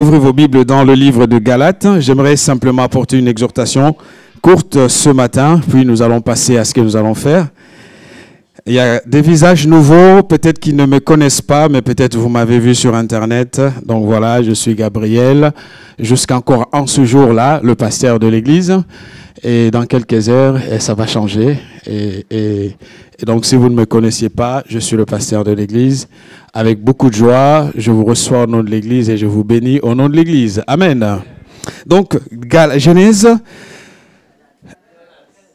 Ouvrez vos Bibles dans le livre de Galates. J'aimerais simplement apporter une exhortation courte ce matin, puis nous allons passer à ce que nous allons faire. Il y a des visages nouveaux, peut-être qui ne me connaissent pas, mais peut-être vous m'avez vu sur Internet. Donc voilà, je suis Gabriel, jusqu'encore en ce jour-là, le pasteur de l'église. Et dans quelques heures, ça va changer. Et donc, si vous ne me connaissiez pas, je suis le pasteur de l'église. Avec beaucoup de joie, je vous reçois au nom de l'église et je vous bénis au nom de l'église. Amen. Donc, Genèse,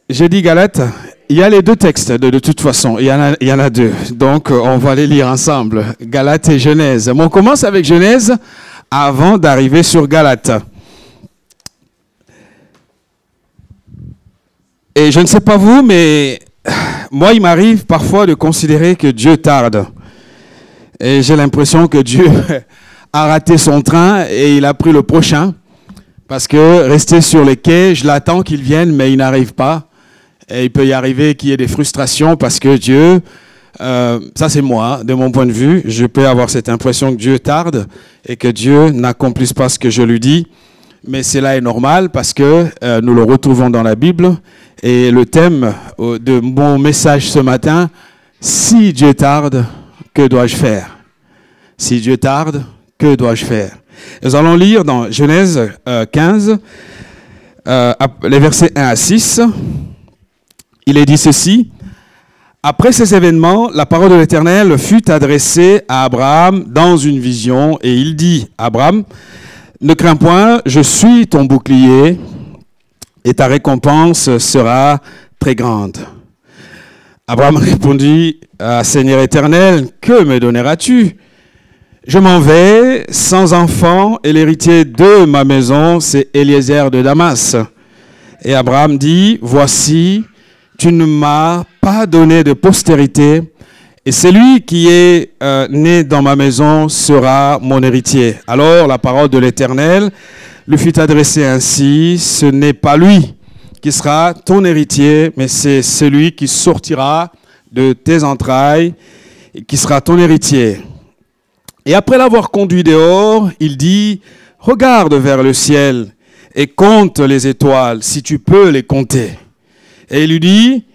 j'ai dit Galates, il y a les deux textes de toute façon, il y en a deux. Donc, on va les lire ensemble, Galates et Genèse. Mais on commence avec Genèse avant d'arriver sur Galates. Et je ne sais pas vous, mais moi, il m'arrive parfois de considérer que Dieu tarde. Et j'ai l'impression que Dieu a raté son train et il a pris le prochain. Parce que rester sur les quais, je l'attends qu'il vienne, mais il n'arrive pas. Et il peut y arriver qu'il y ait des frustrations parce que Dieu, ça c'est moi, de mon point de vue, je peux avoir cette impression que Dieu tarde et que Dieu n'accomplisse pas ce que je lui dis. Mais cela est normal parce que nous le retrouvons dans la Bible. Et le thème de mon message ce matin, si Dieu tarde, que dois-je faire? Si Dieu tarde, que dois-je faire? Nous allons lire dans Genèse 15, les versets 1 à 6. Il est dit ceci. Après ces événements, la parole de l'Éternel fut adressée à Abraham dans une vision. Et il dit, Abraham, ne crains point, je suis ton bouclier et ta récompense sera très grande. Abraham répondit, Seigneur éternel, que me donneras-tu? Je m'en vais sans enfant et l'héritier de ma maison, c'est Eliezer de Damas. Et Abraham dit, voici, tu ne m'as pas donné de postérité et celui qui est né dans ma maison sera mon héritier. Alors la parole de l'Éternel lui fut adressée ainsi, ce n'est pas lui qui sera ton héritier, mais c'est celui qui sortira de tes entrailles et qui sera ton héritier. Et après l'avoir conduit dehors, il dit, regarde vers le ciel et compte les étoiles, si tu peux les compter. Et il lui dit,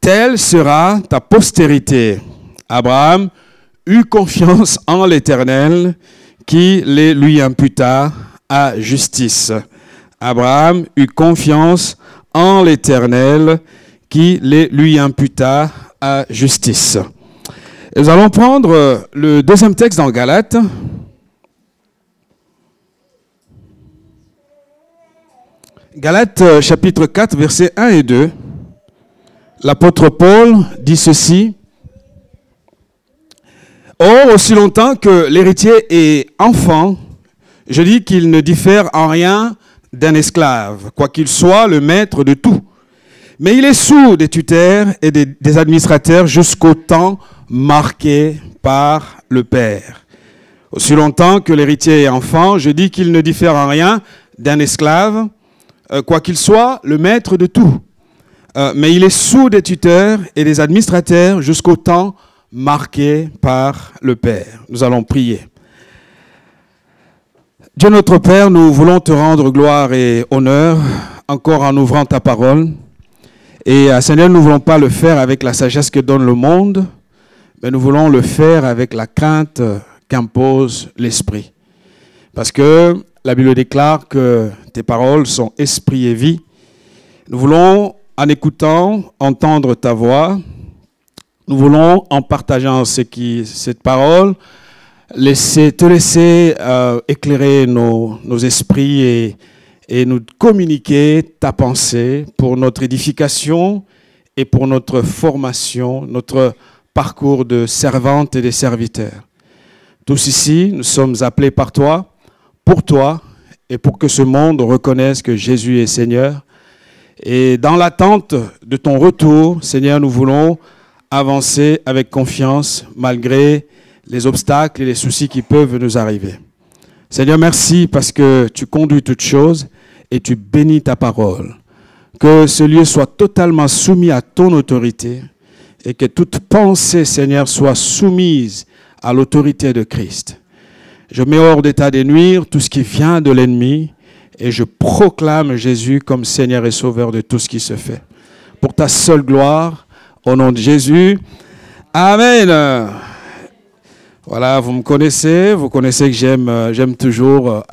telle sera ta postérité. Abraham eut confiance en l'Éternel qui les lui imputa à justice. Abraham eut confiance en l'Éternel qui les lui imputa à justice. Nous allons prendre le deuxième texte dans Galates. Galates chapitre 4, versets 1 et 2. L'apôtre Paul dit ceci. Or, aussi longtemps que l'héritier est enfant, je dis qu'il ne diffère en rien d'un esclave, quoiqu'il soit le maître de tout. Mais il est sous des tuteurs et des administrateurs jusqu'au temps marqué par le Père. Aussi longtemps que l'héritier est enfant, je dis qu'il ne diffère en rien d'un esclave, quoiqu'il soit le maître de tout. Mais il est sous des tuteurs et des administrateurs jusqu'au temps marqué par le Père. Nous allons prier. Dieu notre Père, nous voulons te rendre gloire et honneur encore en ouvrant ta parole. Et Seigneur, nous ne voulons pas le faire avec la sagesse que donne le monde, mais nous voulons le faire avec la crainte qu'impose l'Esprit. Parce que la Bible déclare que tes paroles sont esprit et vie. Nous voulons, en écoutant, entendre ta voix. Nous voulons, en partageant cette parole, te laisser éclairer nos esprits et nous communiquer ta pensée pour notre édification et pour notre formation, notre parcours de servante et de serviteurs. Tous ici, nous sommes appelés par toi, pour toi, et pour que ce monde reconnaisse que Jésus est Seigneur. Et dans l'attente de ton retour, Seigneur, nous voulons avancer avec confiance malgré les obstacles et les soucis qui peuvent nous arriver. Seigneur, merci parce que tu conduis toutes choses et tu bénis ta parole. Que ce lieu soit totalement soumis à ton autorité et que toute pensée, Seigneur, soit soumise à l'autorité de Christ. Je mets hors d'état de nuire tout ce qui vient de l'ennemi et je proclame Jésus comme Seigneur et Sauveur de tout ce qui se fait. Pour ta seule gloire, au nom de Jésus. Amen. Voilà, vous me connaissez, vous connaissez que j'aime toujours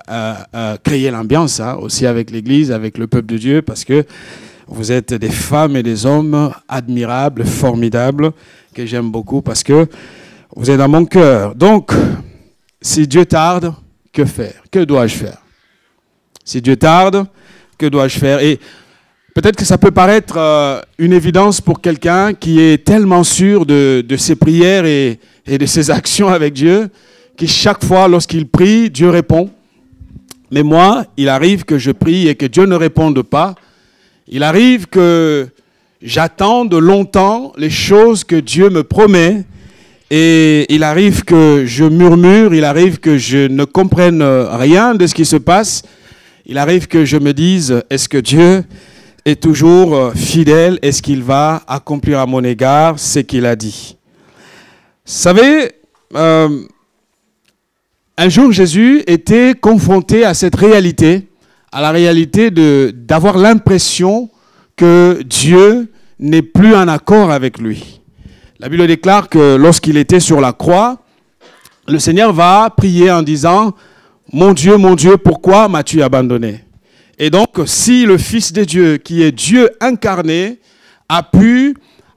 créer l'ambiance, hein, aussi avec l'Église, avec le peuple de Dieu, parce que vous êtes des femmes et des hommes admirables, formidables, que j'aime beaucoup, parce que vous êtes dans mon cœur. Donc, si Dieu tarde, que faire? Que dois-je faire? Si Dieu tarde, que dois-je faire? Et peut-être que ça peut paraître une évidence pour quelqu'un qui est tellement sûr de ses prières et de ses actions avec Dieu, que chaque fois, lorsqu'il prie, Dieu répond. Mais moi, il arrive que je prie et que Dieu ne réponde pas. Il arrive que j'attende longtemps les choses que Dieu me promet. Et il arrive que je murmure, il arrive que je ne comprenne rien de ce qui se passe. Il arrive que je me dise, est-ce que Dieu est toujours fidèle? Est-ce qu'il va accomplir à mon égard ce qu'il a dit? Vous savez, un jour Jésus était confronté à cette réalité, à la réalité d'avoir l'impression que Dieu n'est plus en accord avec lui. La Bible déclare que lorsqu'il était sur la croix, le Seigneur va prier en disant « Mon Dieu, pourquoi m'as-tu abandonné ?» Et donc, si le Fils de Dieu, qui est Dieu incarné, a pu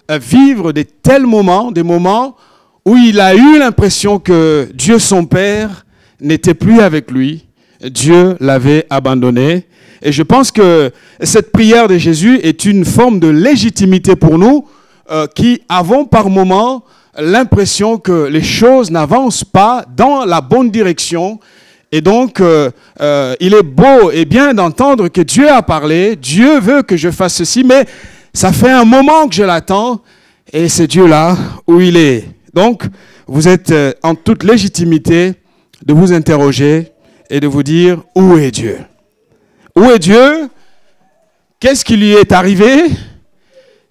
vivre de tels moments, des moments où il a eu l'impression que Dieu son Père n'était plus avec lui, Dieu l'avait abandonné. Et je pense que cette prière de Jésus est une forme de légitimité pour nous qui avons par moments l'impression que les choses n'avancent pas dans la bonne direction. Et donc, il est beau et bien d'entendre que Dieu a parlé, Dieu veut que je fasse ceci, mais ça fait un moment que je l'attends et c'est Dieu là où il est. Donc, vous êtes en toute légitimité de vous interroger et de vous dire, où est Dieu? Où est Dieu? Qu'est-ce qui lui est arrivé?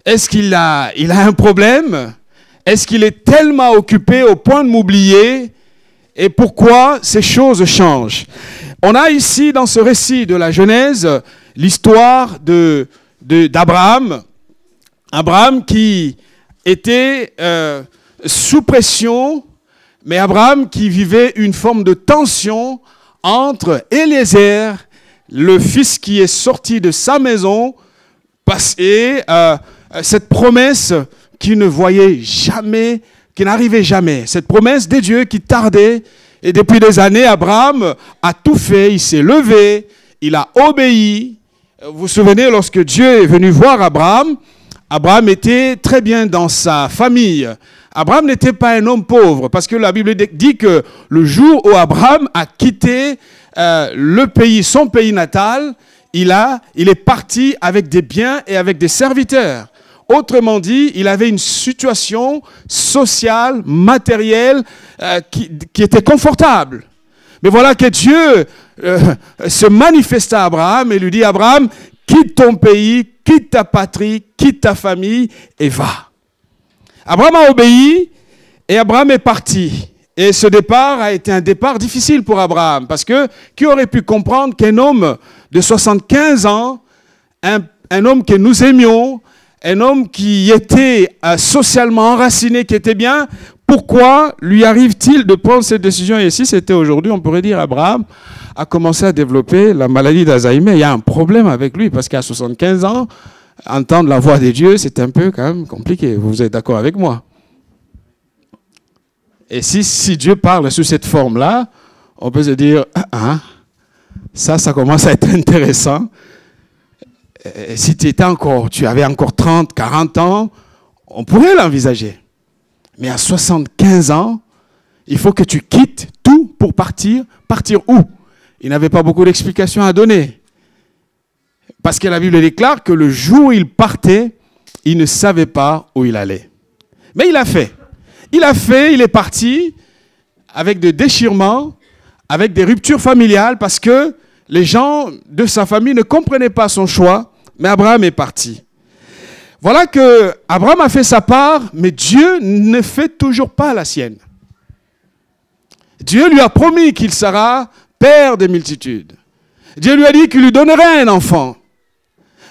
Est-ce qu'il a un problème? Est-ce qu'il est tellement occupé au point de m'oublier? Et pourquoi ces choses changent? On a ici, dans ce récit de la Genèse, l'histoire d'Abraham. Abraham qui était sous pression, mais Abraham qui vivait une forme de tension entre Eliezer, le fils qui est sorti de sa maison, et cette promesse qu'il ne voyait jamais, qui n'arrivait jamais. Cette promesse des dieux qui tardait. Et depuis des années, Abraham a tout fait. Il s'est levé. Il a obéi. Vous vous souvenez, lorsque Dieu est venu voir Abraham, Abraham était très bien dans sa famille. Abraham n'était pas un homme pauvre. Parce que la Bible dit que le jour où Abraham a quitté le pays, son pays natal, il est parti avec des biens et avec des serviteurs. Autrement dit, il avait une situation sociale, matérielle, qui était confortable. Mais voilà que Dieu se manifeste à Abraham et lui dit, Abraham, quitte ton pays, quitte ta patrie, quitte ta famille et va. Abraham a obéi et Abraham est parti. Et ce départ a été un départ difficile pour Abraham parce que qui aurait pu comprendre qu'un homme de 75 ans, un homme que nous aimions, un homme qui était socialement enraciné, qui était bien, pourquoi lui arrive-t-il de prendre cette décision? Et si c'était aujourd'hui, on pourrait dire Abraham a commencé à développer la maladie d'Alzheimer. Il y a un problème avec lui parce qu'à 75 ans, entendre la voix de Dieu, c'est un peu quand même compliqué. Vous êtes d'accord avec moi? Et si Dieu parle sous cette forme-là, on peut se dire, ça commence à être intéressant. Et si tu avais encore 30, 40 ans, on pourrait l'envisager. Mais à 75 ans, il faut que tu quittes tout pour partir. Partir où? Il n'avait pas beaucoup d'explications à donner. Parce que la Bible déclare que le jour où il partait, il ne savait pas où il allait. Mais il a fait. Il est parti avec des déchirements, avec des ruptures familiales, parce que les gens de sa famille ne comprenaient pas son choix, mais Abraham est parti. Voilà que Abraham a fait sa part, mais Dieu ne fait toujours pas la sienne. Dieu lui a promis qu'il sera père des multitudes. Dieu lui a dit qu'il lui donnerait un enfant.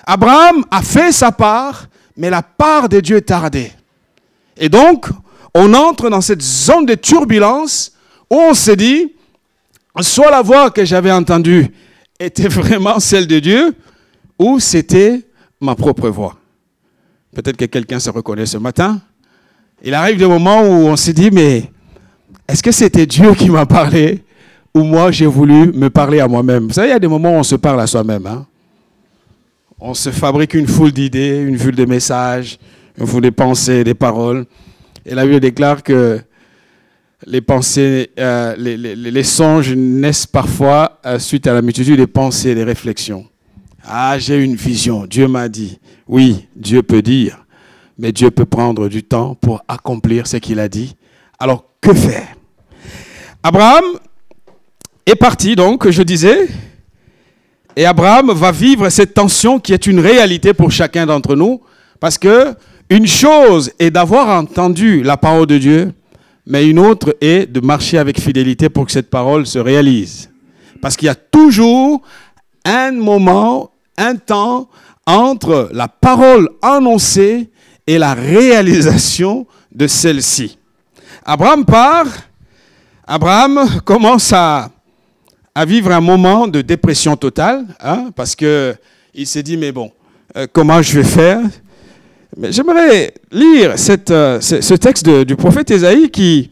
Abraham a fait sa part, mais la part de Dieu tardait. Et donc, on entre dans cette zone de turbulence où on se dit, soit la voix que j'avais entendue était vraiment celle de Dieu, ou c'était ma propre voix. Peut-être que quelqu'un se reconnaît ce matin. Il arrive des moments où on se dit, mais est-ce que c'était Dieu qui m'a parlé ou moi j'ai voulu me parler à moi-même? Vous savez, il y a des moments où on se parle à soi-même. Hein? On se fabrique une foule d'idées, une foule de messages, une foule de pensées, des paroles. Et la Bible déclare que les pensées, les songes naissent parfois suite à la multitude des pensées et des réflexions. Ah, j'ai une vision, Dieu m'a dit. Oui, Dieu peut dire, mais Dieu peut prendre du temps pour accomplir ce qu'il a dit. Alors, que faire? Abraham est parti, donc, je disais, et Abraham va vivre cette tension qui est une réalité pour chacun d'entre nous, parce que une chose est d'avoir entendu la parole de Dieu, mais une autre est de marcher avec fidélité pour que cette parole se réalise. Parce qu'il y a toujours un moment, un temps entre la parole annoncée et la réalisation de celle-ci. Abraham part, Abraham commence à vivre un moment de dépression totale, hein, parce qu'il s'est dit, mais bon, comment je vais faire? Mais j'aimerais lire ce texte du prophète Ésaïe qui,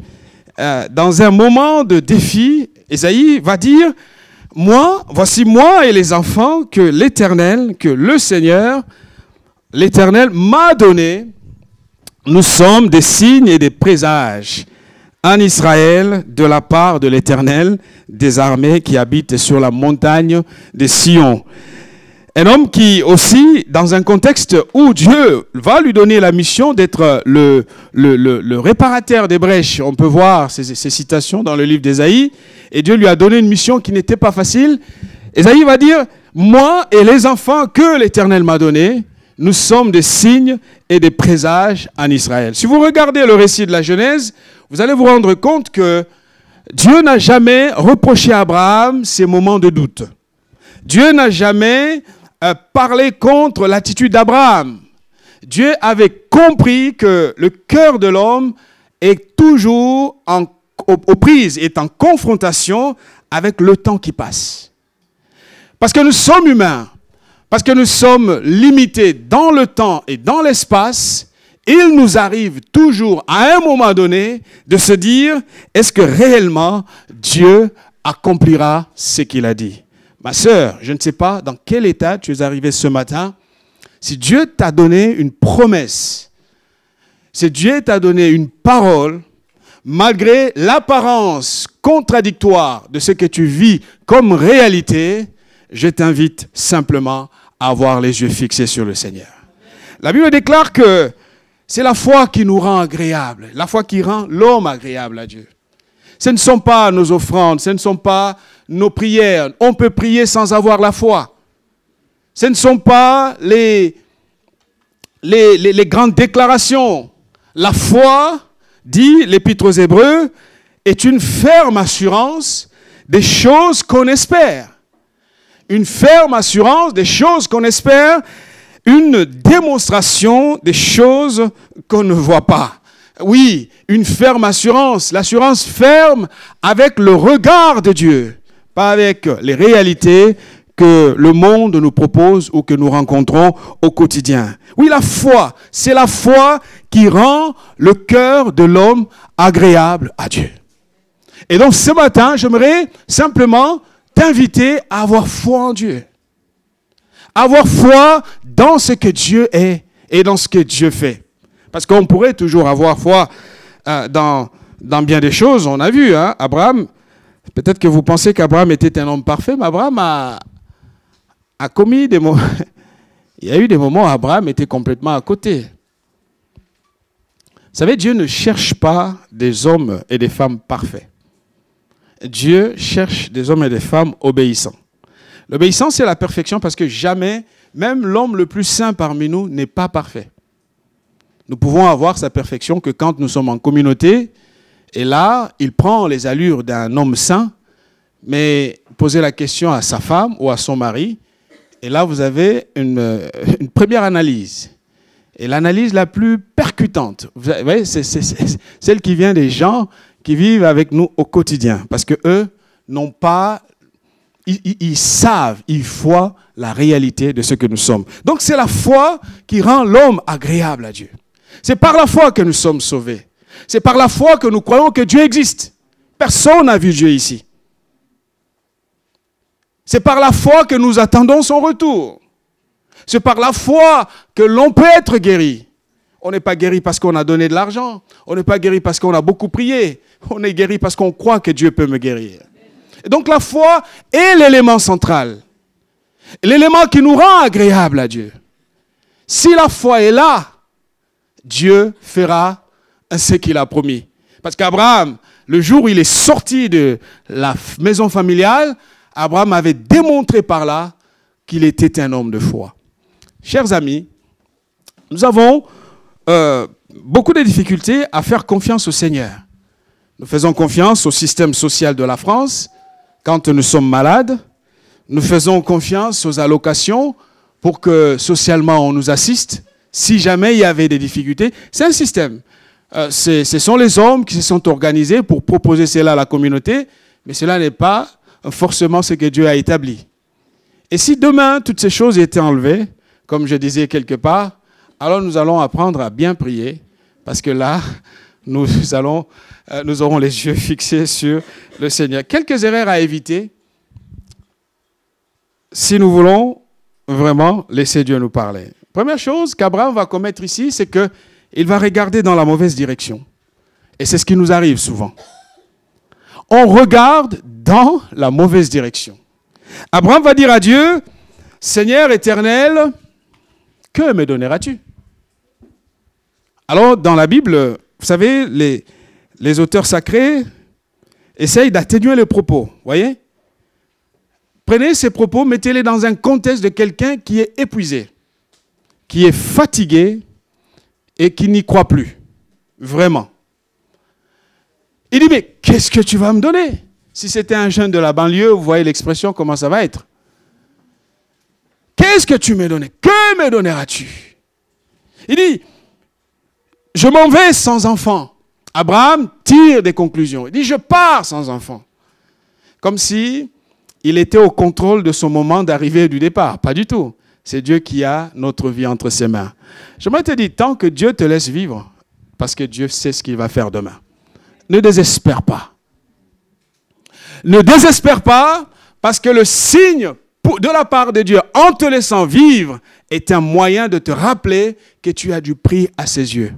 dans un moment de défi, Ésaïe va dire, voici moi et les enfants que l'Éternel, que le Seigneur, l'Éternel m'a donné. Nous sommes des signes et des présages en Israël de la part de l'Éternel des armées qui habite sur la montagne de Sion. Un homme qui aussi, dans un contexte où Dieu va lui donner la mission d'être le réparateur des brèches, on peut voir ces citations dans le livre d'Ésaïe, et Dieu lui a donné une mission qui n'était pas facile. Ésaïe va dire, moi et les enfants que l'Éternel m'a donnés, nous sommes des signes et des présages en Israël. Si vous regardez le récit de la Genèse, vous allez vous rendre compte que Dieu n'a jamais reproché à Abraham ces moments de doute. Dieu n'a jamais parlé contre l'attitude d'Abraham. Dieu avait compris que le cœur de l'homme est toujours aux prises, est en confrontation avec le temps qui passe. Parce que nous sommes humains, parce que nous sommes limités dans le temps et dans l'espace, il nous arrive toujours à un moment donné de se dire, est-ce que réellement Dieu accomplira ce qu'il a dit? Ma sœur, je ne sais pas dans quel état tu es arrivé ce matin. Si Dieu t'a donné une promesse, si Dieu t'a donné une parole, malgré l'apparence contradictoire de ce que tu vis comme réalité, je t'invite simplement à avoir les yeux fixés sur le Seigneur. La Bible déclare que c'est la foi qui nous rend agréables, la foi qui rend l'homme agréable à Dieu. Ce ne sont pas nos offrandes, ce ne sont pas nos prières. On peut prier sans avoir la foi. Ce ne sont pas les grandes déclarations. La foi, dit l'Épître aux Hébreux, est une ferme assurance des choses qu'on espère. Une ferme assurance des choses qu'on espère, une démonstration des choses qu'on ne voit pas. Oui, une ferme assurance, l'assurance ferme avec le regard de Dieu, pas avec les réalités que le monde nous propose ou que nous rencontrons au quotidien. Oui, la foi, c'est la foi qui rend le cœur de l'homme agréable à Dieu. Et donc ce matin, j'aimerais simplement t'inviter à avoir foi en Dieu. Avoir foi dans ce que Dieu est et dans ce que Dieu fait. Parce qu'on pourrait toujours avoir foi dans bien des choses. On a vu, hein, Abraham, peut-être que vous pensez qu'Abraham était un homme parfait, mais Abraham a commis des moments. Il y a eu des moments où Abraham était complètement à côté. Vous savez, Dieu ne cherche pas des hommes et des femmes parfaits. Dieu cherche des hommes et des femmes obéissants. L'obéissance, c'est la perfection parce que jamais, même l'homme le plus saint parmi nous n'est pas parfait. Nous pouvons avoir sa perfection que quand nous sommes en communauté Et là, il prend les allures d'un homme saint, mais posez la question à sa femme ou à son mari, et là, vous avez une première analyse. Et l'analyse la plus percutante, vous voyez, c'est celle qui vient des gens qui vivent avec nous au quotidien. Parce qu'eux n'ont pas, ils savent, ils voient la réalité de ce que nous sommes. Donc c'est la foi qui rend l'homme agréable à Dieu. C'est par la foi que nous sommes sauvés. C'est par la foi que nous croyons que Dieu existe. Personne n'a vu Dieu ici. C'est par la foi que nous attendons son retour. C'est par la foi que l'on peut être guéri. On n'est pas guéri parce qu'on a donné de l'argent. On n'est pas guéri parce qu'on a beaucoup prié. On est guéri parce qu'on croit que Dieu peut me guérir. Et donc la foi est l'élément central. L'élément qui nous rend agréable à Dieu. Si la foi est là, Dieu fera ce qu'il a promis. Parce qu'Abraham, le jour où il est sorti de la maison familiale, Abraham avait démontré par là qu'il était un homme de foi. Chers amis, nous avons beaucoup de difficultés à faire confiance au Seigneur. Nous faisons confiance au système social de la France quand nous sommes malades. Nous faisons confiance aux allocations pour que socialement on nous assiste. Si jamais il y avait des difficultés, c'est un système. Ce sont les hommes qui se sont organisés pour proposer cela à la communauté, mais cela n'est pas forcément ce que Dieu a établi. Et si demain toutes ces choses étaient enlevées, comme je disais quelque part, alors nous allons apprendre à bien prier, parce que là, nous aurons les yeux fixés sur le Seigneur. Quelques erreurs à éviter si nous voulons vraiment laisser Dieu nous parler. Première chose qu'Abraham va commettre ici, c'est qu'il va regarder dans la mauvaise direction. Et c'est ce qui nous arrive souvent. On regarde dans la mauvaise direction. Abraham va dire à Dieu, « Seigneur éternel, que me donneras-tu » Alors, dans la Bible, vous savez, les auteurs sacrés essayent d'atténuer les propos, voyez. Prenez ces propos, mettez-les dans un contexte de quelqu'un qui est épuisé, qui est fatigué et qui n'y croit plus, vraiment. Il dit, mais qu'est-ce que tu vas me donner? Si c'était un jeune de la banlieue, vous voyez l'expression, comment ça va être. Qu'est-ce que tu me donnes? Que me donneras-tu? Il dit, je m'en vais sans enfant. Abraham tire des conclusions. Il dit, je pars sans enfant. Comme si il était au contrôle de son moment d'arrivée et du départ. Pas du tout. C'est Dieu qui a notre vie entre ses mains. J'aimerais te dire, tant que Dieu te laisse vivre, parce que Dieu sait ce qu'il va faire demain. Ne désespère pas. Ne désespère pas, parce que le signe de la part de Dieu en te laissant vivre est un moyen de te rappeler que tu as du prix à ses yeux.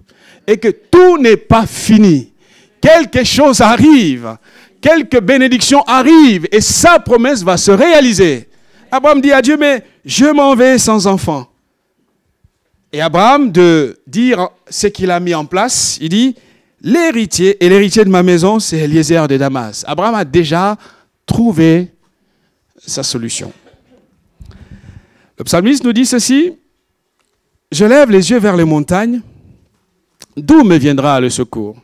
Et que tout n'est pas fini. Quelque chose arrive. Quelques bénédictions arrivent et sa promesse va se réaliser. Abraham dit à Dieu, mais je m'en vais sans enfant. Et Abraham, de dire ce qu'il a mis en place, il dit, l'héritier, et l'héritier de ma maison, c'est Eliezer de Damas. Abraham a déjà trouvé sa solution. Le psalmiste nous dit ceci, je lève les yeux vers les montagnes, d'où me viendra le secours?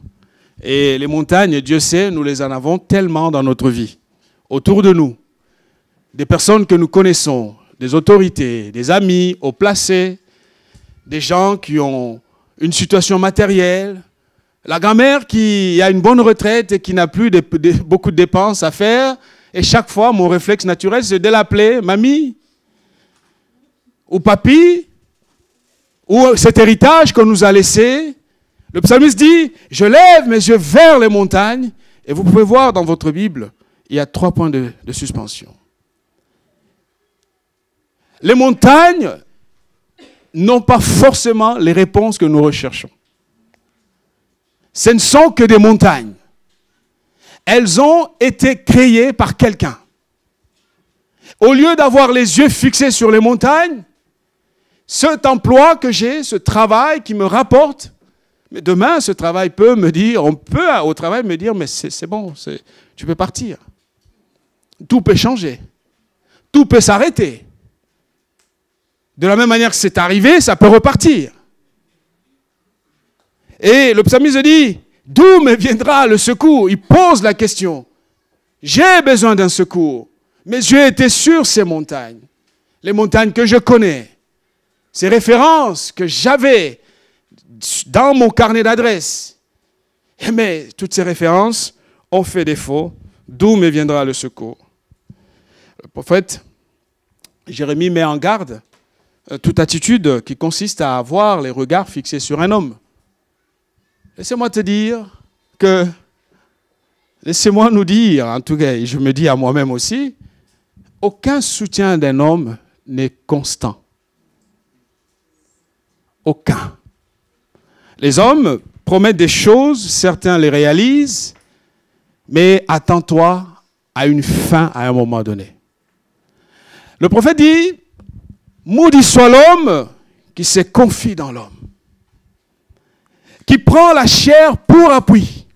Et les montagnes, Dieu sait, nous les en avons tellement dans notre vie, autour de nous. Des personnes que nous connaissons, des autorités, des amis, haut placés, des gens qui ont une situation matérielle, la grand-mère qui a une bonne retraite et qui n'a plus beaucoup de dépenses à faire. Et chaque fois, mon réflexe naturel, c'est de l'appeler mamie ou papy ou cet héritage qu'on nous a laissé. Le psalmiste dit, je lève mes yeux vers les montagnes. Et vous pouvez voir dans votre Bible, il y a 3 points de suspension. Les montagnes n'ont pas forcément les réponses que nous recherchons. Ce ne sont que des montagnes. Elles ont été créées par quelqu'un. Au lieu d'avoir les yeux fixés sur les montagnes, cet emploi que j'ai, ce travail qui me rapporte, mais demain, ce travail peut me dire, on peut au travail me dire, mais c'est bon, tu peux partir. Tout peut changer. Tout peut s'arrêter. De la même manière que c'est arrivé, ça peut repartir. Et le psalmiste dit, D'où me viendra le secours? Il pose la question. J'ai besoin d'un secours. Mes yeux étaient sur ces montagnes. Les montagnes que je connais. Ces références que j'avais dans mon carnet d'adresses. Mais toutes ces références ont fait défaut. D'où me viendra le secours? Le prophète Jérémie met en garde toute attitude qui consiste à avoir les regards fixés sur un homme. Laissez-moi te dire que, laissez-moi nous dire, en tout cas, et je me dis à moi-même aussi, aucun soutien d'un homme n'est constant. Aucun. Les hommes promettent des choses, certains les réalisent, mais attends-toi à une fin à un moment donné. Le prophète dit, maudit soit l'homme qui se confie dans l'homme, qui prend la chair pour appui.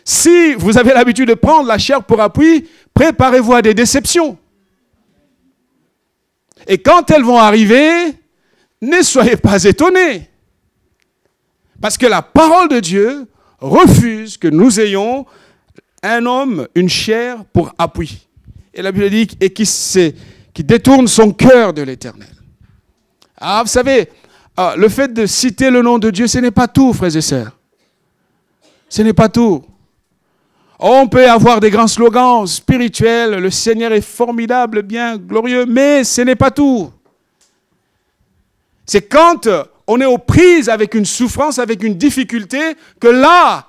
Si vous avez l'habitude de prendre la chair pour appui, préparez-vous à des déceptions. Et quand elles vont arriver, ne soyez pas étonnés. Parce que la parole de Dieu refuse que nous ayons un homme, une chair pour appui. Et la Bible dit, et qui détourne son cœur de l'Éternel. Ah, vous savez, le fait de citer le nom de Dieu, ce n'est pas tout, frères et sœurs. Ce n'est pas tout. On peut avoir des grands slogans spirituels, le Seigneur est formidable, bien glorieux, mais ce n'est pas tout. C'est quand on est aux prises avec une souffrance, avec une difficulté, que là,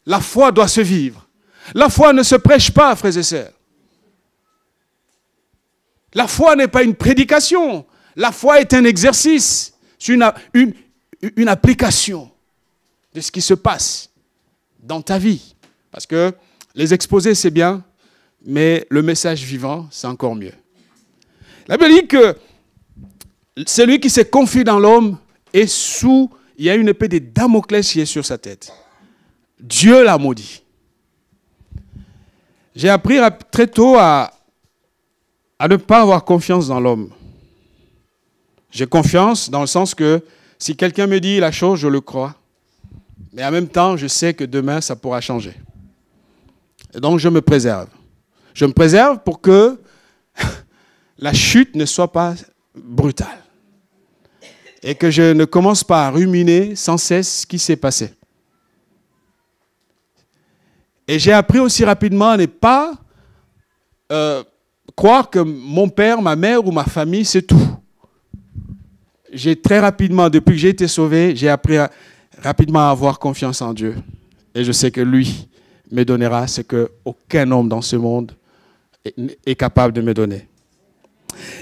la foi doit se vivre. La foi ne se prêche pas, frères et sœurs. La foi n'est pas une prédication. La foi est un exercice. C'est une application de ce qui se passe dans ta vie. Parce que les exposés, c'est bien, mais le message vivant, c'est encore mieux. La Bible dit que celui qui se confie dans l'homme est sous, il y a une épée de Damoclès qui est sur sa tête. Dieu l'a maudit. J'ai appris très tôt à ne pas avoir confiance dans l'homme. J'ai confiance dans le sens que si quelqu'un me dit la chose, je le crois. Mais en même temps, je sais que demain, ça pourra changer. Et donc, je me préserve. Je me préserve pour que la chute ne soit pas brutale. Et que je ne commence pas à ruminer sans cesse ce qui s'est passé. Et j'ai appris aussi rapidement à ne pas croire que mon père, ma mère ou ma famille, c'est tout. J'ai très rapidement, depuis que j'ai été sauvé, j'ai appris rapidement à avoir confiance en Dieu. Et je sais que lui me donnera ce qu'aucun homme dans ce monde est capable de me donner.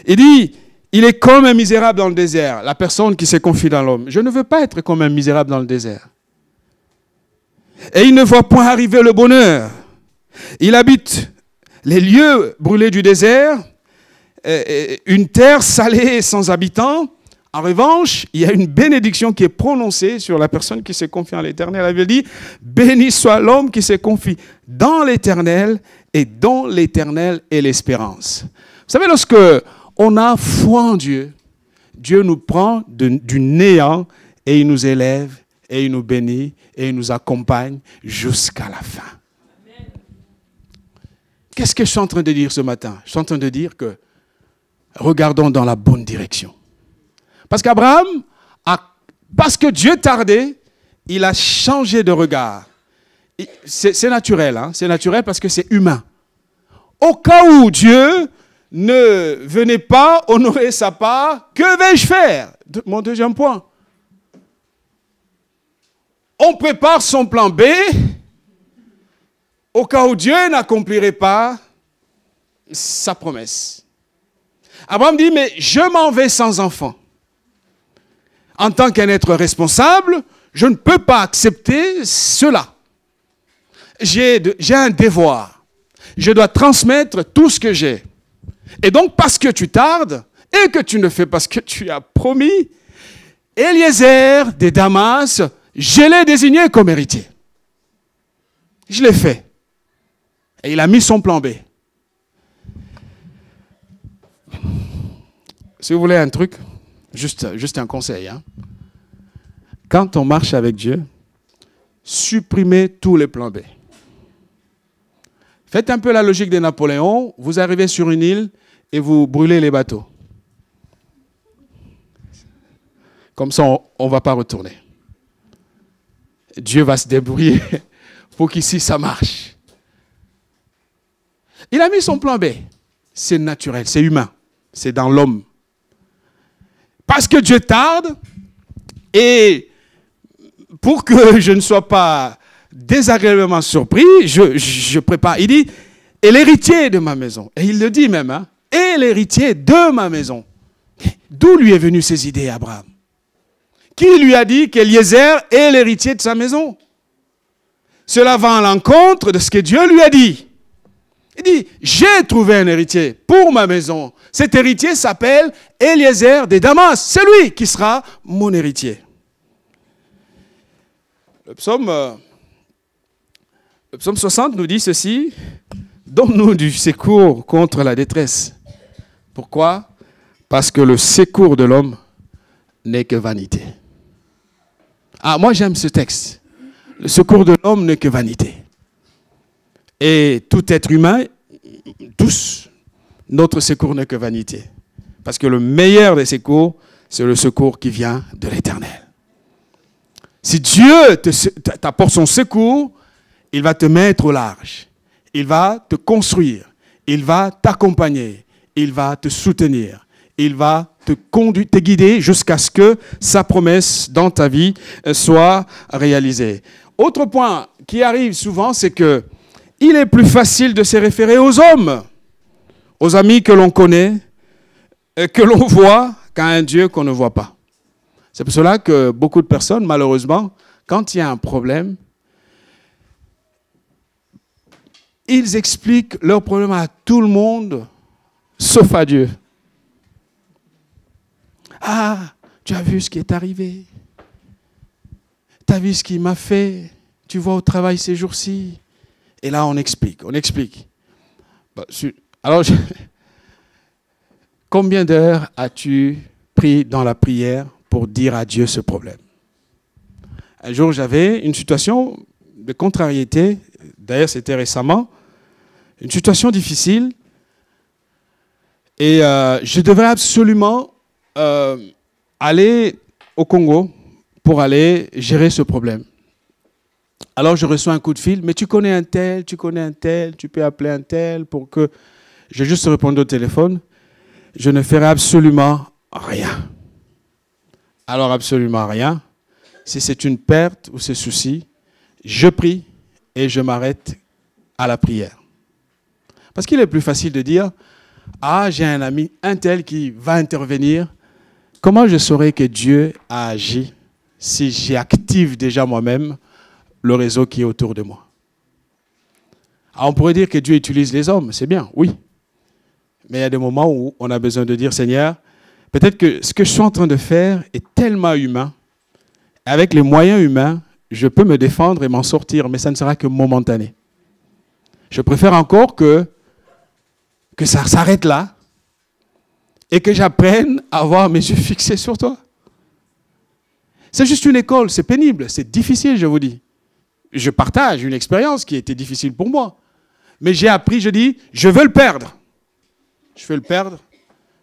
Il dit, il est comme un misérable dans le désert, la personne qui se confie dans l'homme. Je ne veux pas être comme un misérable dans le désert. Et il ne voit point arriver le bonheur. Il habite les lieux brûlés du désert, une terre salée et sans habitants. En revanche, il y a une bénédiction qui est prononcée sur la personne qui se confie en l'Éternel. Elle dit, béni soit l'homme qui se confie dans l'Éternel et dont l'Éternel est l'espérance. Vous savez, lorsque on a foi en Dieu, Dieu nous prend du néant et il nous élève et il nous bénit et il nous accompagne jusqu'à la fin. Qu'est-ce que je suis en train de dire ce matin? Je suis en train de dire que regardons dans la bonne direction. Parce qu'Abraham, parce que Dieu tardait, il a changé de regard. C'est naturel, hein? C'est naturel parce que c'est humain. Au cas où Dieu ne venait pas honorer sa part, que vais-je faire? Mon deuxième point. On prépare son plan B, au cas où Dieu n'accomplirait pas sa promesse. Abraham dit, mais je m'en vais sans enfant. En tant qu'un être responsable, je ne peux pas accepter cela. J'ai un devoir. Je dois transmettre tout ce que j'ai. Et donc, parce que tu tardes et que tu ne fais pas ce que tu as promis, Eliezer de Damas, je l'ai désigné comme héritier. Je l'ai fait. Et il a mis son plan B. Si vous voulez un truc, juste un conseil. Hein. Quand on marche avec Dieu, supprimez tous les plans B. Faites un peu la logique de Napoléon. Vous arrivez sur une île et vous brûlez les bateaux. Comme ça, on ne va pas retourner. Dieu va se débrouiller pour qu'ici, ça marche. Il a mis son plan B. C'est naturel, c'est humain. C'est dans l'homme. Parce que Dieu tarde, et pour que je ne sois pas désagréablement surpris, je prépare. Il dit, et l'héritier de ma maison. Et il le dit même, hein, et l'héritier de ma maison. D'où lui est venue ces idées, Abraham? Qui lui a dit qu'Eliezer est l'héritier de sa maison? Cela va à l'encontre de ce que Dieu lui a dit. Il dit, j'ai trouvé un héritier pour ma maison. Cet héritier s'appelle Eliezer de Damas. C'est lui qui sera mon héritier. Le psaume 60 nous dit ceci, donne-nous du secours contre la détresse. Pourquoi? Parce que le secours de l'homme n'est que vanité. Ah, moi j'aime ce texte. Le secours de l'homme n'est que vanité. Et tout être humain, tous, notre secours n'est que vanité. Parce que le meilleur des secours, c'est le secours qui vient de l'Éternel. Si Dieu t'apporte son secours, il va te mettre au large. Il va te construire. Il va t'accompagner. Il va te soutenir. Il va te conduire, te guider jusqu'à ce que sa promesse dans ta vie soit réalisée. Autre point qui arrive souvent, c'est que il est plus facile de se référer aux hommes, aux amis que l'on connaît, que l'on voit, qu'à un Dieu qu'on ne voit pas. C'est pour cela que beaucoup de personnes, malheureusement, quand il y a un problème, ils expliquent leur problème à tout le monde, sauf à Dieu. Ah, tu as vu ce qui est arrivé. Tu as vu ce qu'il m'a fait. Tu vois au travail ces jours-ci. Et là, on explique. Alors, combien d'heures as-tu pris dans la prière pour dire à Dieu ce problème? Un jour, j'avais une situation de contrariété. D'ailleurs, c'était récemment. Une situation difficile. Et je devrais absolument aller au Congo pour aller gérer ce problème. Alors je reçois un coup de fil, mais tu connais un tel, tu peux appeler un tel pour que... J'ai juste répondu au téléphone, je ne ferai absolument rien. Alors absolument rien. Si c'est une perte ou c'est souci, je prie et je m'arrête à la prière. Parce qu'il est plus facile de dire, ah j'ai un ami, un tel qui va intervenir. Comment je saurais que Dieu a agi si j'active déjà moi-même le réseau qui est autour de moi? Alors on pourrait dire que Dieu utilise les hommes, c'est bien, oui. Mais il y a des moments où on a besoin de dire, Seigneur, peut-être que ce que je suis en train de faire est tellement humain. Avec les moyens humains, je peux me défendre et m'en sortir, mais ça ne sera que momentané. Je préfère encore que ça s'arrête là et que j'apprenne à avoir mes yeux fixés sur toi. C'est juste une école, c'est pénible, c'est difficile, je vous dis. Je partage une expérience qui était difficile pour moi. Mais j'ai appris, je dis, je veux le perdre. Je veux le perdre,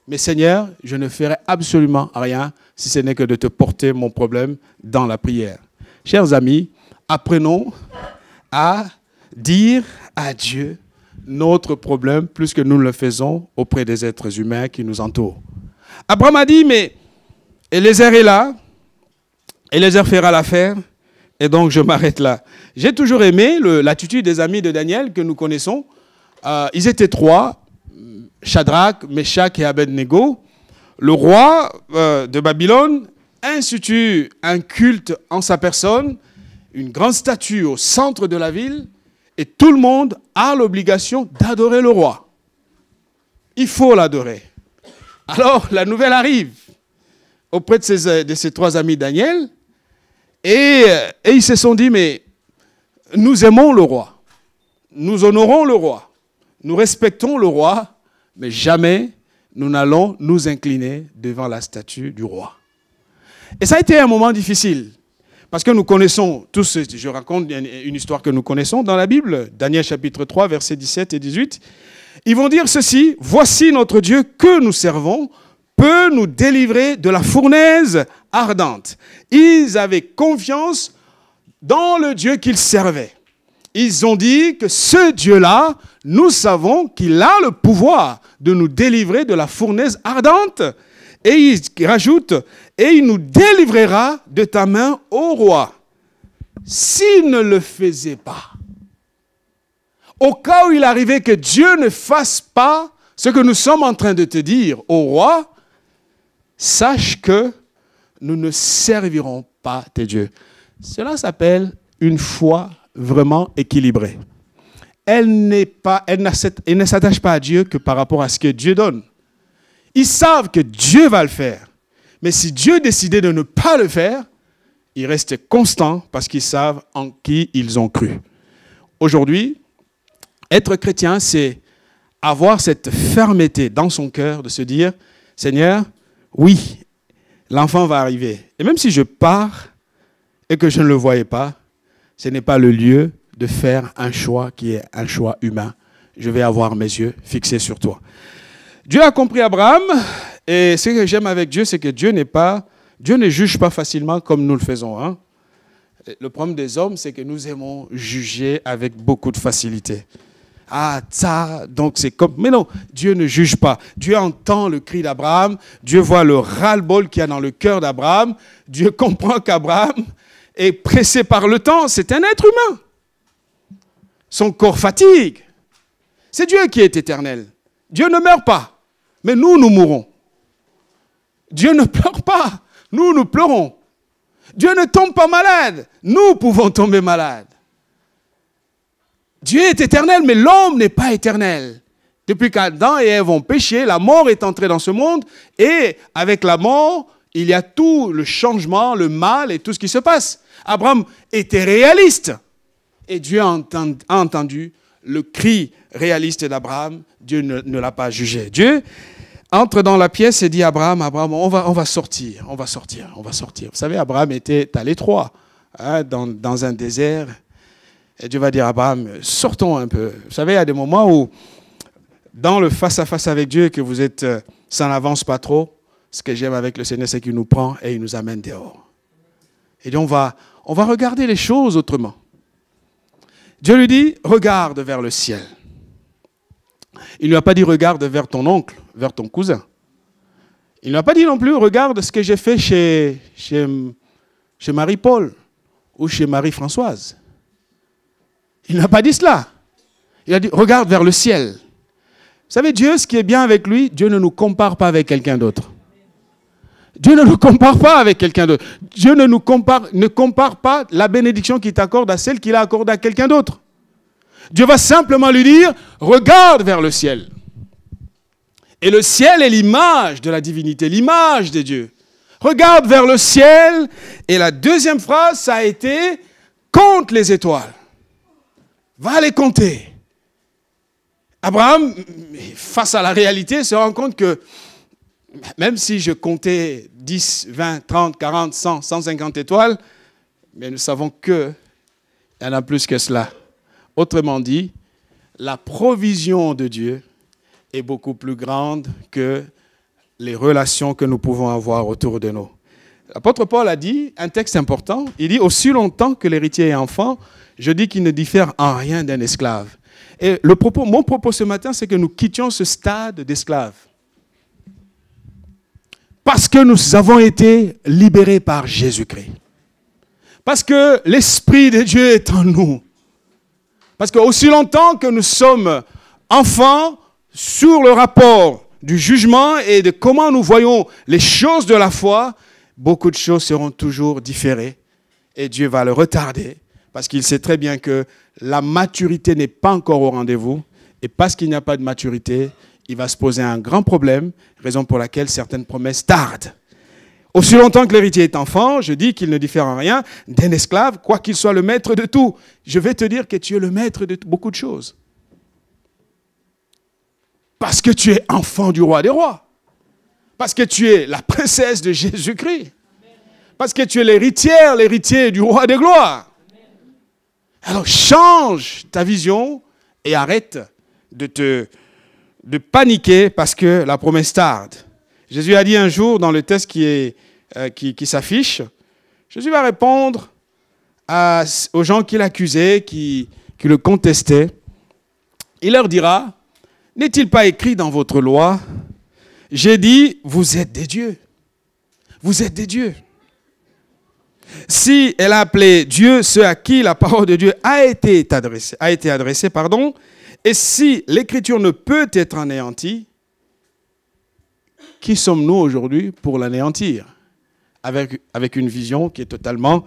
mais Seigneur, je ne ferai absolument rien si ce n'est que de te porter mon problème dans la prière. Chers amis, apprenons à dire à Dieu notre problème plus que nous le faisons auprès des êtres humains qui nous entourent. Abraham a dit, mais Eliezer est là, Eliezer fera l'affaire, et donc je m'arrête là. J'ai toujours aimé l'attitude des amis de Daniel que nous connaissons. Ils étaient trois, Shadrach, Meshach et Abednego. Le roi de Babylone institue un culte en sa personne, une grande statue au centre de la ville, et tout le monde a l'obligation d'adorer le roi. Il faut l'adorer. Alors la nouvelle arrive auprès de ces trois amis Daniel, et ils se sont dit, mais nous aimons le roi, nous honorons le roi, nous respectons le roi, mais jamais nous n'allons nous incliner devant la statue du roi. Et ça a été un moment difficile, Parce que nous connaissons tous, je raconte une histoire que nous connaissons dans la Bible, Daniel chapitre 3, versets 17 et 18. Ils vont dire ceci, « Voici notre Dieu que nous servons, peut nous délivrer de la fournaise ardente. » Ils avaient confiance dans le Dieu qu'ils servaient. Ils ont dit que ce Dieu-là, nous savons qu'il a le pouvoir de nous délivrer de la fournaise ardente. Et ils rajoutent, « Et il nous délivrera de ta main, ô roi. » S'il ne le faisait pas, au cas où il arrivait que Dieu ne fasse pas ce que nous sommes en train de te dire, ô roi, sache que nous ne servirons pas tes dieux. Cela s'appelle une foi vraiment équilibrée. Elle ne s'attache pas à Dieu que par rapport à ce que Dieu donne. Ils savent que Dieu va le faire. Mais si Dieu décidait de ne pas le faire, ils restent constants parce qu'ils savent en qui ils ont cru. Aujourd'hui, être chrétien, c'est avoir cette fermeté dans son cœur de se dire, Seigneur, oui, l'enfant va arriver. Et même si je pars et que je ne le voyais pas, ce n'est pas le lieu de faire un choix qui est un choix humain. Je vais avoir mes yeux fixés sur toi. Dieu a compris Abraham, et ce que j'aime avec Dieu, c'est que Dieu ne juge pas facilement comme nous le faisons. Hein? Le problème des hommes, c'est que nous aimons juger avec beaucoup de facilité. Ah, ça, donc c'est comme... Mais non, Dieu ne juge pas. Dieu entend le cri d'Abraham. Dieu voit le ras-le-bol qu'il y a dans le cœur d'Abraham. Dieu comprend qu'Abraham est pressé par le temps. C'est un être humain. Son corps fatigue. C'est Dieu qui est éternel. Dieu ne meurt pas. Mais nous mourrons. Dieu ne pleure pas. Nous pleurons. Dieu ne tombe pas malade. Nous pouvons tomber malades. Dieu est éternel, mais l'homme n'est pas éternel. Depuis qu'Adam et Ève ont péché, la mort est entrée dans ce monde, et avec la mort, il y a tout le changement, le mal et tout ce qui se passe. Abraham était réaliste, et Dieu a entendu le cri réaliste d'Abraham. Dieu ne l'a pas jugé. Dieu entre dans la pièce et dit à Abraham, on va sortir. Vous savez, Abraham était à l'étroit, hein, dans un désert. Et Dieu va dire à Abraham, sortons un peu. Vous savez, il y a des moments où, dans le face-à-face avec Dieu, que vous êtes, ça n'avance pas trop. Ce que j'aime avec le Seigneur, c'est qu'il nous prend et il nous amène dehors. Et donc, on va regarder les choses autrement. Dieu lui dit, regarde vers le ciel. Il ne lui a pas dit, regarde vers ton oncle, vers ton cousin. Il ne lui a pas dit non plus, regarde ce que j'ai fait chez Marie-Paul ou chez Marie-Françoise. Il n'a pas dit cela. Il a dit, regarde vers le ciel. Vous savez, Dieu, ce qui est bien avec lui, Dieu ne nous compare pas avec quelqu'un d'autre. Dieu ne nous compare pas avec quelqu'un d'autre. Dieu ne compare pas la bénédiction qu'il t'accorde à celle qu'il a accordée à quelqu'un d'autre. Dieu va simplement lui dire, regarde vers le ciel. Et le ciel est l'image de la divinité, l'image de Dieu. Regarde vers le ciel. Et la deuxième phrase, ça a été, compte les étoiles. Va les compter. Abraham, face à la réalité, se rend compte que même si je comptais 10, 20, 30, 40, 100, 150 étoiles, mais nous savons qu'il y en a plus que cela. Autrement dit, la provision de Dieu est beaucoup plus grande que les relations que nous pouvons avoir autour de nous. L'apôtre Paul a dit un texte important. Il dit, aussi longtemps que l'héritier est enfant, je dis qu'il ne diffère en rien d'un esclave. Et mon propos ce matin, c'est que nous quittions ce stade d'esclave. Parce que nous avons été libérés par Jésus-Christ. Parce que l'Esprit de Dieu est en nous. Parce qu'aussi longtemps que nous sommes enfants, sur le rapport du jugement et de comment nous voyons les choses de la foi, beaucoup de choses seront toujours différées. Et Dieu va le retarder. Parce qu'il sait très bien que la maturité n'est pas encore au rendez-vous. Et parce qu'il n'y a pas de maturité, il va se poser un grand problème, raison pour laquelle certaines promesses tardent. Aussi longtemps que l'héritier est enfant, je dis qu'il ne diffère en rien d'un esclave, quoi qu'il soit le maître de tout. Je vais te dire que tu es le maître de beaucoup de choses. Parce que tu es enfant du roi des rois. Parce que tu es la princesse de Jésus-Christ. Parce que tu es l'héritier du roi des gloires. Alors change ta vision et arrête de paniquer parce que la promesse tarde. Jésus a dit un jour dans le texte qui s'affiche, Jésus va répondre aux gens qui l'accusaient, qui le contestaient. Il leur dira, n'est-il pas écrit dans votre loi, j'ai dit, vous êtes des dieux. Vous êtes des dieux. Si elle a appelé Dieu ceux à qui la parole de Dieu a été adressée, et si l'écriture ne peut être anéantie, qui sommes-nous aujourd'hui pour l'anéantir? Avec une vision qui est totalement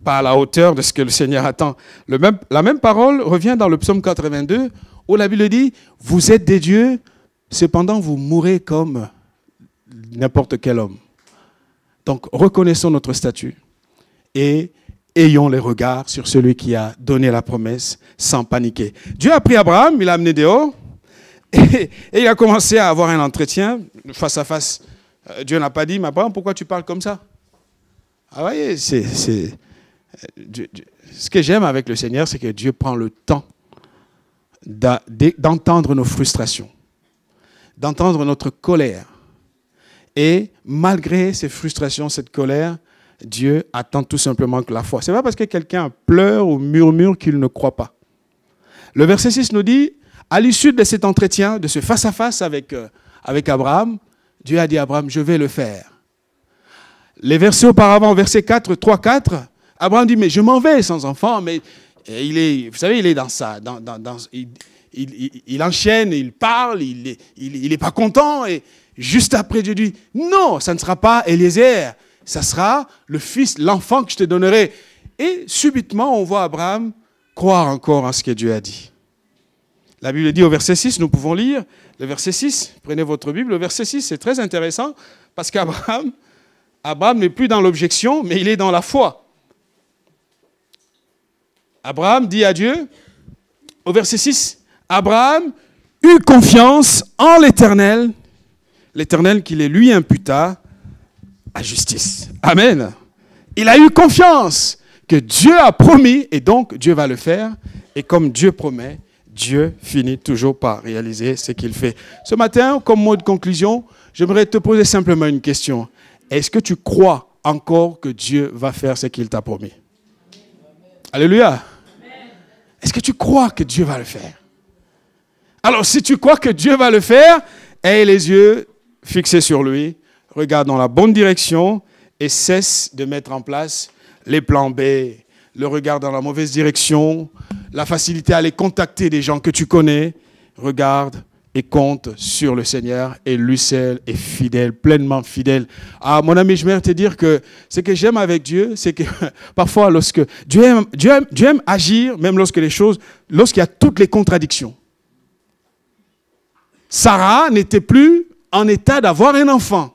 pas à la hauteur de ce que le Seigneur attend. La même parole revient dans le psaume 82, où la Bible dit, vous êtes des dieux, cependant vous mourrez comme n'importe quel homme. Donc reconnaissons notre statut et ayons les regards sur celui qui a donné la promesse sans paniquer. Dieu a pris Abraham, il l'a amené dehors, et il a commencé à avoir un entretien face à face. Dieu n'a pas dit, mais Abraham, pourquoi tu parles comme ça? Ah voyez, ce que j'aime avec le Seigneur, c'est que Dieu prend le temps d'entendre nos frustrations, d'entendre notre colère. Et malgré ces frustrations, cette colère, Dieu attend tout simplement que la foi. Ce n'est pas parce que quelqu'un pleure ou murmure qu'il ne croit pas. Le verset 6 nous dit, à l'issue de cet entretien, de ce face-à-face avec Abraham, Dieu a dit à Abraham, je vais le faire. Les versets auparavant, verset 4, 3, 4, Abraham dit, mais je m'en vais sans enfant, mais vous savez, il est dans ça, il enchaîne, il parle, il n'est pas content, et juste après Dieu dit, non, ça ne sera pas Eliezer, ça sera le fils, l'enfant que je te donnerai. Et subitement, on voit Abraham croire encore en ce que Dieu a dit. La Bible dit au verset 6, nous pouvons lire le verset 6, prenez votre Bible, le verset 6, c'est très intéressant, parce qu'Abraham n'est plus dans l'objection, mais il est dans la foi. Abraham dit à Dieu, au verset 6, Abraham eut confiance en l'Éternel, l'Éternel qui les lui imputa à justice. Amen. Il a eu confiance que Dieu a promis, et donc Dieu va le faire, et comme Dieu promet, Dieu finit toujours par réaliser ce qu'il fait. Ce matin, comme mot de conclusion, j'aimerais te poser simplement une question. Est-ce que tu crois encore que Dieu va faire ce qu'il t'a promis? Alléluia. Est-ce que tu crois que Dieu va le faire? Alors, si tu crois que Dieu va le faire, aie les yeux fixés sur lui, regarde dans la bonne direction et cesse de mettre en place les plans B, le regard dans la mauvaise direction, la facilité à aller contacter des gens que tu connais. Regarde et compte sur le Seigneur, et lui seul est fidèle, pleinement fidèle. Ah, mon ami, je vais te dire que ce que j'aime avec Dieu, c'est que parfois, lorsque Dieu aime agir, même lorsqu'il y a toutes les contradictions. Sarah n'était plus en état d'avoir un enfant.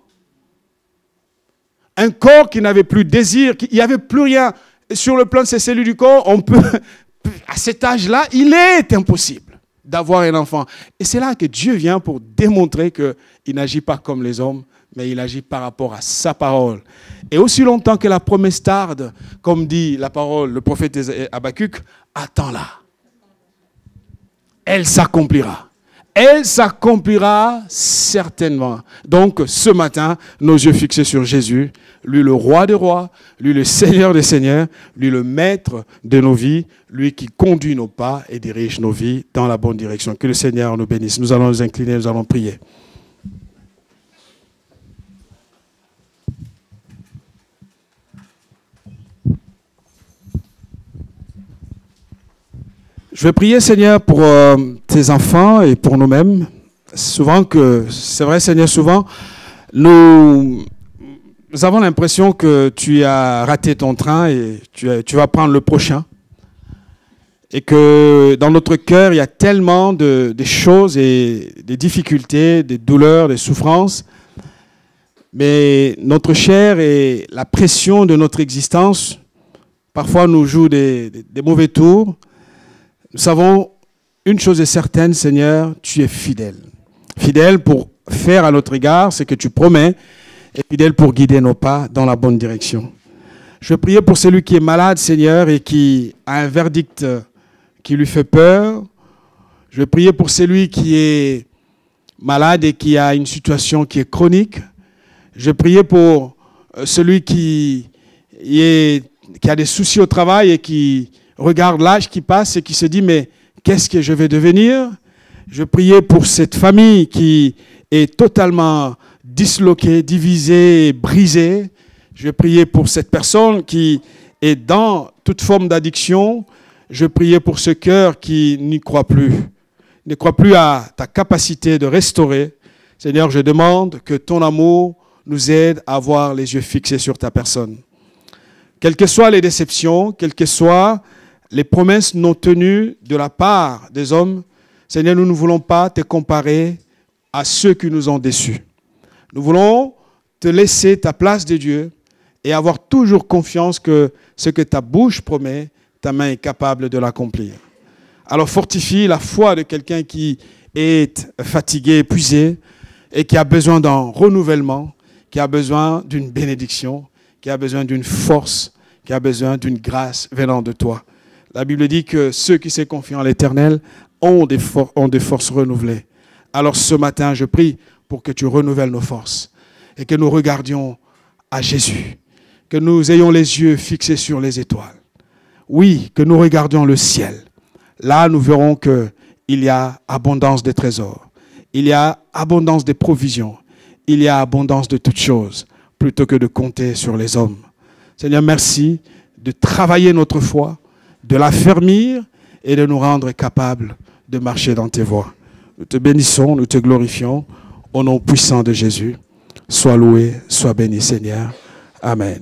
Un corps qui n'avait plus de désir, il n'y avait plus rien sur le plan de ses cellules du corps. À cet âge-là, il est impossible d'avoir un enfant. Et c'est là que Dieu vient pour démontrer qu'il n'agit pas comme les hommes, mais il agit par rapport à sa parole. Et aussi longtemps que la promesse tarde, comme dit la parole, le prophète Habakkuk, attends-la. Elle s'accomplira. Elle s'accomplira certainement. Donc, ce matin, nos yeux fixés sur Jésus, lui le roi des rois, lui le Seigneur des seigneurs, lui le maître de nos vies, lui qui conduit nos pas et dirige nos vies dans la bonne direction. Que le Seigneur nous bénisse. Nous allons nous incliner, nous allons prier. Je vais prier, Seigneur, pour tes enfants et pour nous-mêmes. C'est vrai, Seigneur, souvent, nous avons l'impression que tu as raté ton train et tu vas prendre le prochain. Et que dans notre cœur, il y a tellement de choses et des difficultés, des douleurs, des souffrances. Mais notre chair et la pression de notre existence, parfois nous jouent des mauvais tours. Nous savons, une chose est certaine, Seigneur, tu es fidèle. Fidèle pour faire à notre égard ce que tu promets et fidèle pour guider nos pas dans la bonne direction. Je prie pour celui qui est malade, Seigneur, et qui a un verdict qui lui fait peur. Je prie pour celui qui est malade et qui a une situation qui est chronique. Je prie pour celui qui a des soucis au travail et qui regarde l'âge qui passe et qui se dit « Mais qu'est-ce que je vais devenir ?» Je priais pour cette famille qui est totalement disloquée, divisée, brisée. Je priais pour cette personne qui est dans toute forme d'addiction. Je priais pour ce cœur qui n'y croit plus. Ne croit plus à ta capacité de restaurer. Seigneur, je demande que ton amour nous aide à avoir les yeux fixés sur ta personne. Quelles que soient les déceptions, quelles que soient les promesses non tenues de la part des hommes, Seigneur, nous ne voulons pas te comparer à ceux qui nous ont déçus. Nous voulons te laisser ta place de Dieu et avoir toujours confiance que ce que ta bouche promet, ta main est capable de l'accomplir. Alors fortifie la foi de quelqu'un qui est fatigué, épuisé et qui a besoin d'un renouvellement, qui a besoin d'une bénédiction, qui a besoin d'une force, qui a besoin d'une grâce venant de toi. La Bible dit que ceux qui se confient en l'Éternel ont des forces renouvelées. Alors ce matin, je prie pour que tu renouvelles nos forces et que nous regardions à Jésus, que nous ayons les yeux fixés sur les étoiles. Oui, que nous regardions le ciel. Là, nous verrons qu'il y a abondance de trésors, il y a abondance de provisions, il y a abondance de toutes choses, plutôt que de compter sur les hommes. Seigneur, merci de travailler notre foi, de l'affermir et de nous rendre capables de marcher dans tes voies. Nous te bénissons, nous te glorifions, au nom puissant de Jésus. Sois loué, sois béni, Seigneur. Amen.